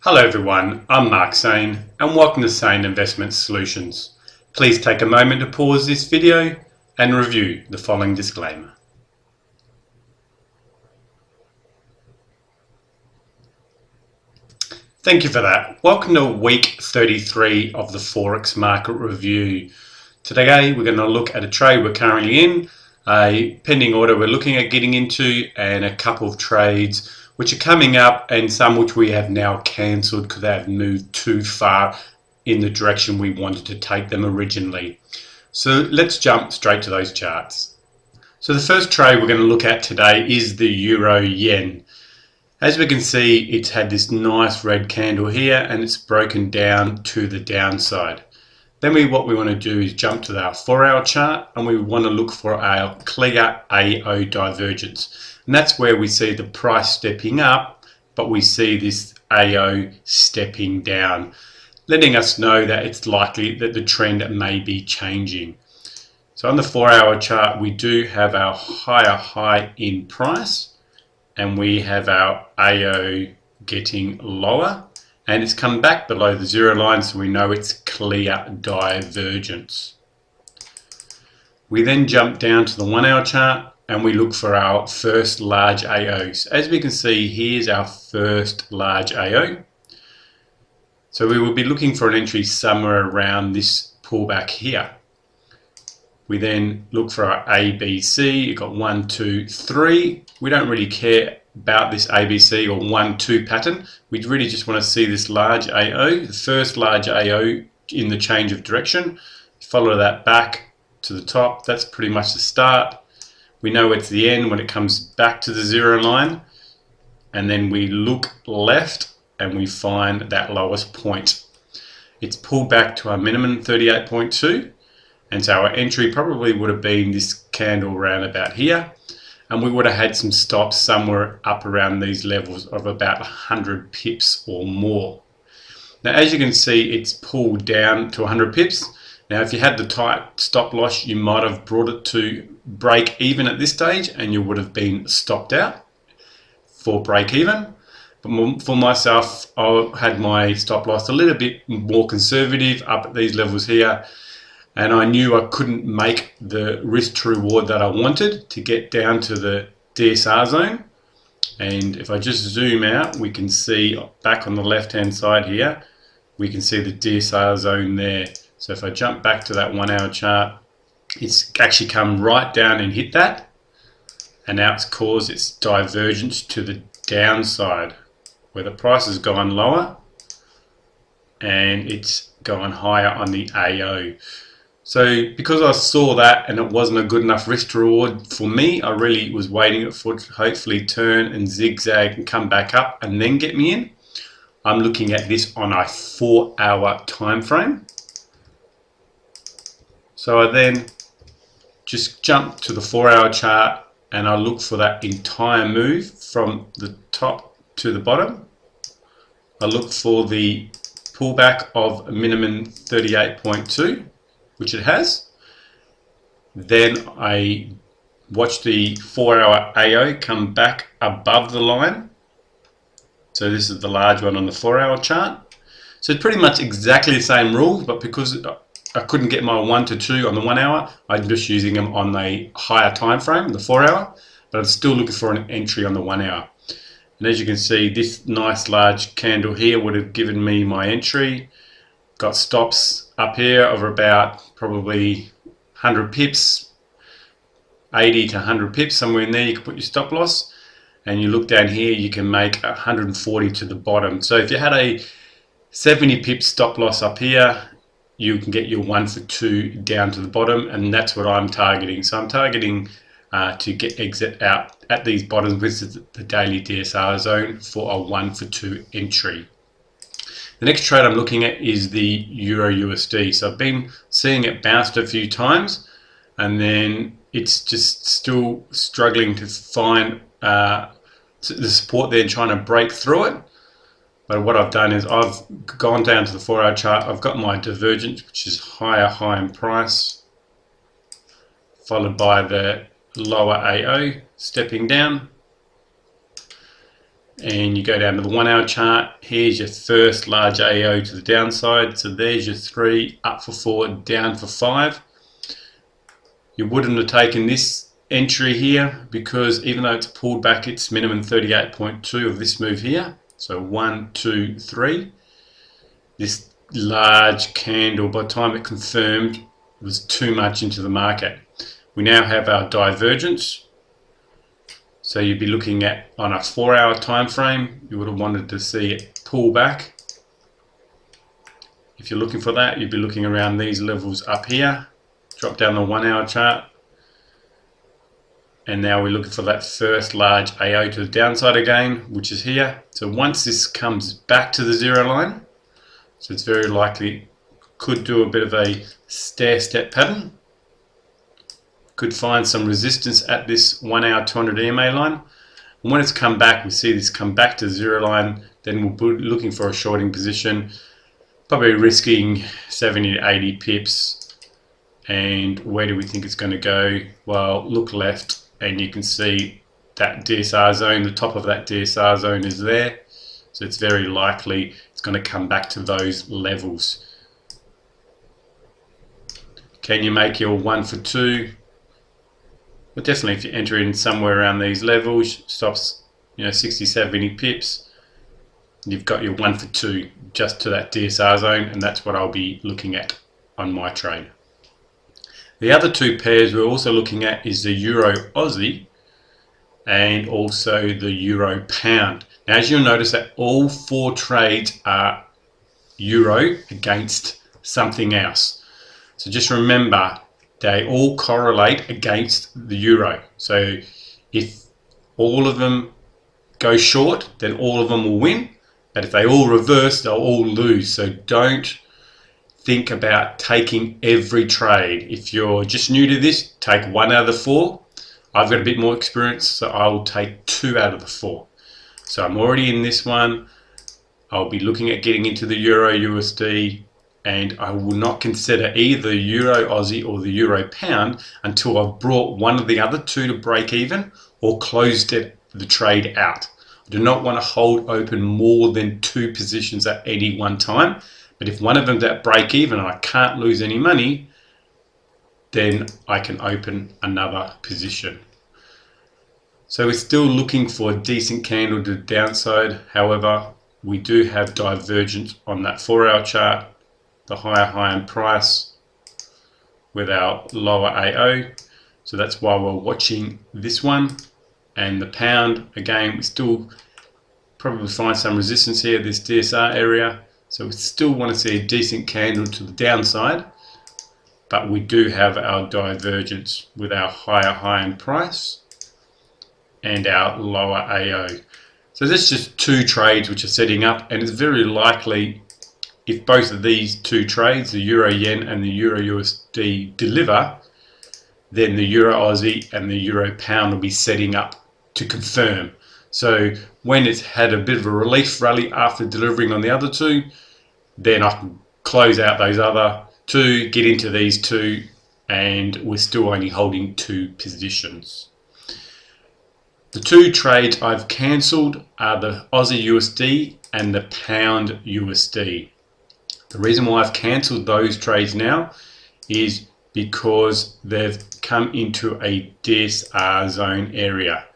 Hello everyone, I'm Mark Sain and welcome to Sain Investment Solutions. Please take a moment to pause this video and review the following disclaimer. Thank you for that. Welcome to week 33 of the Forex market review. Today we're going to look at a trade we're currently in, a pending order we're looking at getting into, and a couple of trades which are coming up and some which we have now cancelled because they have moved too far in the direction we wanted to take them originally. So let's jump straight to those charts. So the first trade we're going to look at today is the Euro Yen. As we can see, it's had this nice red candle here and it's broken down to the downside. Then what we want to do is jump to our 4-hour chart and we want to look for our clear AO divergence. And that's where we see the price stepping up, but we see this AO stepping down, letting us know that it's likely that the trend may be changing. So on the 4-hour chart, we do have our higher high in price and we have our AO getting lower. And it's come back below the zero line, so we know it's clear divergence. We then jump down to the 1-hour chart and we look for our first large AOs. As we can see, here's our first large AO. So we will be looking for an entry somewhere around this pullback here. We then look for our ABC. You've got 1, 2, 3. We don't really care about this ABC or 1, 2 pattern. We really just want to see this large AO, the first large AO in the change of direction. Follow that back to the top. That's pretty much the start. We know it's the end when it comes back to the zero line. And then we look left and we find that lowest point. It's pulled back to our minimum 38.2. And so our entry probably would have been this candle around about here. And we would have had some stops somewhere up around these levels of about 100 pips or more. Now, as you can see, it's pulled down to 100 pips. Now, if you had the tight stop loss, you might have brought it to break even at this stage and you would have been stopped out for break even. But for myself, I had my stop loss a little bit more conservative up at these levels here. And I knew I couldn't make the risk to reward that I wanted to get down to the DSR zone. And if I just zoom out, we can see back on the left hand side here, we can see the DSR zone there. So if I jump back to that 1-hour chart, it's actually come right down and hit that. And now it's caused its divergence to the downside where the price has gone lower and it's gone higher on the AO. So because I saw that and it wasn't a good enough risk to reward for me, I really was waiting for it to hopefully turn and zigzag and come back up and then get me in. I'm looking at this on a 4-hour time frame. So I then just jump to the 4-hour chart and I look for that entire move from the top to the bottom. I look for the pullback of a minimum 38.2. which it has. Then I watch the 4-hour AO come back above the line. So this is the large one on the 4-hour chart. So it's pretty much exactly the same rules, but because I couldn't get my 1 to 2 on the 1-hour, I'm just using them on the higher time frame, the 4-hour, but I'm still looking for an entry on the 1-hour. And as you can see, this nice large candle here would have given me my entry. Got stops up here of about probably 100 pips, 80 to 100 pips, somewhere in there you can put your stop loss. And you look down here, you can make 140 to the bottom. So if you had a 70 pip stop loss up here, you can get your 1 for 2 down to the bottom, and that's what I'm targeting. So I'm targeting to get exit out at these bottoms, which is the daily DSR zone, for a 1 for 2 entry. The next trade I'm looking at is the EURUSD. So I've been seeing it bounced a few times and then it's just still struggling to find the support there and trying to break through it. But what I've done is I've gone down to the 4-hour chart. I've got my divergence, which is higher high in price, followed by the lower AO stepping down. and you go down to the 1 hour chart. Here's your first large AO to the downside. So there's your 3, up for 4, down for 5. You wouldn't have taken this entry here because even though it's pulled back its minimum 38.2 of this move here. So 1, 2, 3. This large candle, by the time it confirmed, was too much into the market. We now have our divergence. So you'd be looking at, on a 4-hour time frame, you would have wanted to see it pull back. If you're looking for that, you'd be looking around these levels up here. Drop down the 1 hour chart. And now we're looking for that first large AO to the downside again, which is here. So once this comes back to the 0 line, so it's very likely could do a bit of a stair-step pattern. Could find some resistance at this 1 hour 200 EMA line. And when it's come back, we see this come back to the 0 line, then we'll be looking for a shorting position, probably risking 70 to 80 pips. And where do we think it's going to go? Well, look left and you can see that DSR zone, the top of that DSR zone is there. So it's very likely it's going to come back to those levels. Can you make your 1 for 2? But definitely if you enter in somewhere around these levels, stops 60, 70 pips, you've got your 1 for 2 just to that DSR zone, and that's what I'll be looking at on my trade. The other two pairs we're also looking at is the Euro-Aussie and also the Euro-Pound. Now, as you'll notice that all 4 trades are Euro against something else. So just remember, they all correlate against the Euro. So if all of them go short, then all of them will win. But if they all reverse, they'll all lose. So don't think about taking every trade. If you're just new to this, take 1 out of the 4. I've got a bit more experience, so I will take 2 out of the 4. So I'm already in this one. I'll be looking at getting into the Euro-USD, and I will not consider either Euro-Aussie or the Euro-Pound until I've brought one of the other two to break even or closed the trade out. I do not want to hold open more than 2 positions at any one time, but if one of them's at break even and I can't lose any money, then I can open another position. So we're still looking for a decent candle to the downside. However, we do have divergence on that 4-hour chart, the higher in price with our lower AO. So that's why we're watching this one. And the pound, again, we still probably find some resistance here, this DSR area. So we still want to see a decent candle to the downside, but we do have our divergence with our higher in price and our lower AO. So this is just 2 trades which are setting up, and it's very likely if both of these 2 trades, the Euro-Yen and the Euro-USD, deliver, then the Euro-Aussie and the Euro-Pound will be setting up to confirm. So when it's had a bit of a relief rally after delivering on the other 2, then I can close out those other 2, get into these 2, and we're still only holding 2 positions. The 2 trades I've cancelled are the Aussie USD and the Pound USD. The reason why I've cancelled those trades now is because they've come into a DSR zone area.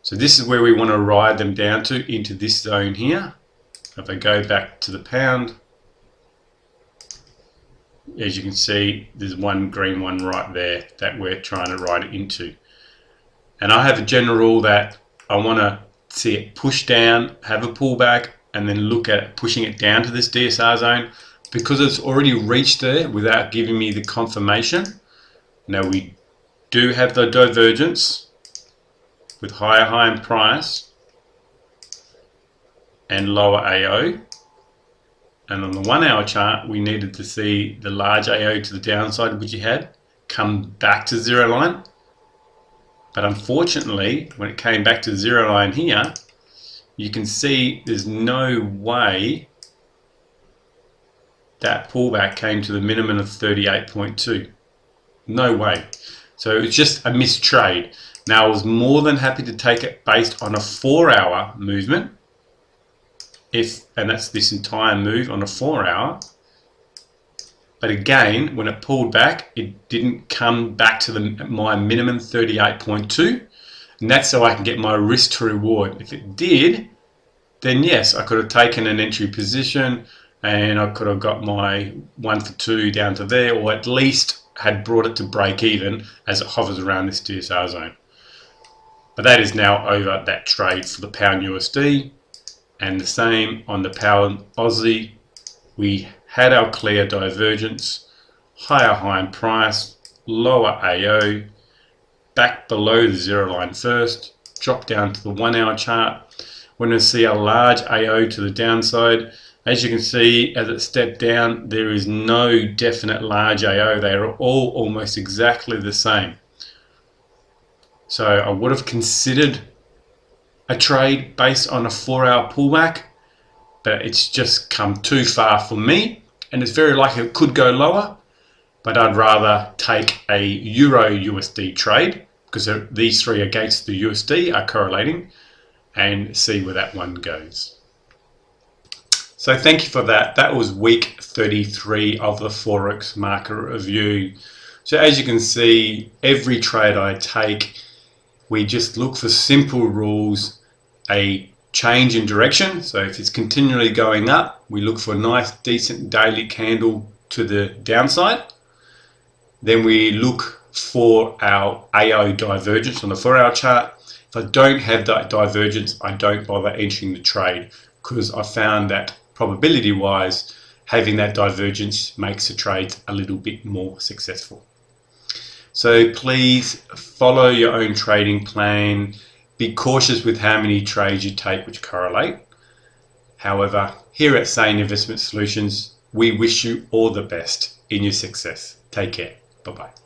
So this is where we want to ride them down to, into this zone here. If I go back to the pound, as you can see, there's one green one right there that we're trying to ride it into. And I have a general rule that I want to see it push down, have a pullback, and then look at pushing it down to this DSR zone. Because it's already reached there without giving me the confirmation. Now we do have the divergence with higher in price and lower AO. And on the 1-hour chart, we needed to see the large AO to the downside, which you had, come back to 0 line. But unfortunately, when it came back to the 0 line here, you can see there's no way that pullback came to the minimum of 38.2. No way. So it's just a missed trade. Now, I was more than happy to take it based on a 4-hour movement, and that's this entire move on a 4-hour. But again, when it pulled back, it didn't come back to my minimum 38.2, and that's so I can get my risk to reward. If it did, then yes, I could have taken an entry position and I could have got my 1 for 2 down to there, or at least had brought it to break even as it hovers around this DSR zone. But that is now over, that trade for the pound USD, and the same on the pound Aussie. We had our clear divergence, higher high in price, lower AO, back below the 0 line first, drop down to the 1-hour chart. We're going to see a large AO to the downside. As you can see, as it stepped down, there is no definite large AO. They are all almost exactly the same. So I would have considered a trade based on a 4-hour pullback, but it's just come too far for me, and it's very likely it could go lower, but I'd rather take a Euro USD trade, because these three against the USD are correlating, and see where that one goes. So thank you for that. That was week 33 of the Forex market review. So as you can see, every trade I take, we just look for simple rules, a change in direction. So if it's continually going up, we look for a nice decent daily candle to the downside. Then we look for our AO divergence on the 4-hour chart. If I don't have that divergence, I don't bother entering the trade, because I found that probability wise, having that divergence makes the trades a little bit more successful. So please follow your own trading plan. Be cautious with how many trades you take which correlate. However, here at Sane Investment Solutions, we wish you all the best in your success. Take care. Bye-bye.